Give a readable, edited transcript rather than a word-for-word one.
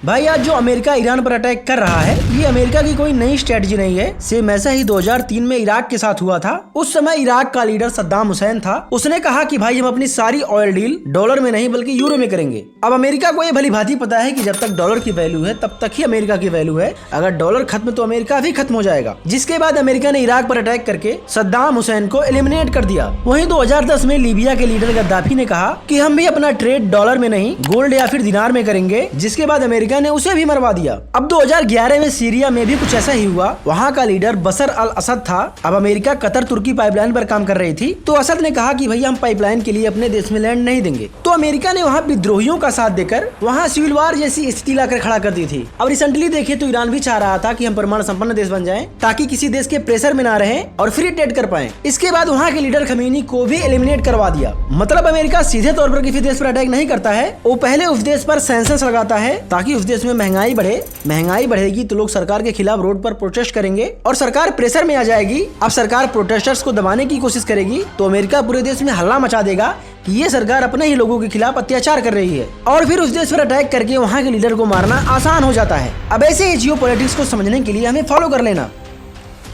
भाई आज जो अमेरिका ईरान पर अटैक कर रहा है ये अमेरिका की कोई नई स्ट्रेटजी नहीं है। सेम ऐसा ही 2003 में इराक के साथ हुआ था। उस समय इराक का लीडर सद्दाम हुसैन था। उसने कहा कि भाई हम अपनी सारी ऑयल डील डॉलर में नहीं बल्कि यूरो में करेंगे। अब अमेरिका को ये भली भांति पता है कि जब तक डॉलर की वैल्यू है तब तक ही अमेरिका की वैल्यू है। अगर डॉलर खत्म तो अमेरिका भी खत्म हो जाएगा। जिसके बाद अमेरिका ने इराक पर अटैक करके सद्दाम हुसैन को एलिमिनेट कर दिया। वहीं 2010 में लीबिया के लीडर गद्दाफी ने कहा कि हम भी अपना ट्रेड डॉलर में नहीं गोल्ड या फिर दिनार में करेंगे। जिसके बाद अमेरिका ने उसे भी मरवा दिया। अब 2011 में सीरिया में भी कुछ ऐसा ही हुआ। वहाँ का लीडर बशर अल असद था। अब अमेरिका कतर तुर्की पाइपलाइन पर काम कर रही थी तो असद ने कहा कि भैया हम पाइपलाइन के लिए अपने देश में लैंड नहीं देंगे। तो अमेरिका ने वहाँ विद्रोहियों का साथ देकर वहाँ सिविल वार जैसी स्थिति लाकर खड़ा कर दी थी। अब रिसेंटली देखे तो ईरान भी चाह रहा था कि हम परमाणु संपन्न देश बन जाएं ताकि किसी देश के प्रेशर में ना रहे और फ्री ट्रेड कर पाए। इसके बाद वहाँ के लीडर खमीनी को भी एलिमिनेट करवा दिया। मतलब अमेरिका सीधे तौर पर किसी देश पर अटैक नहीं करता है, वो पहले उस देश पर सैंक्शंस लगाता है ताकि उस देश में महंगाई बढ़े। महंगाई बढ़ेगी तो लोग सरकार के खिलाफ रोड पर प्रोटेस्ट करेंगे और सरकार प्रेशर में आ जाएगी। अब सरकार प्रोटेस्टर्स को दबाने की कोशिश करेगी तो अमेरिका पूरे देश में हल्ला मचा देगा कि ये सरकार अपने ही लोगों के खिलाफ अत्याचार कर रही है और फिर उस देश पर अटैक करके वहाँ के लीडर को मारना आसान हो जाता है। अब ऐसे ही जियोपॉलिटिक्स को समझने के लिए हमें फॉलो कर लेना।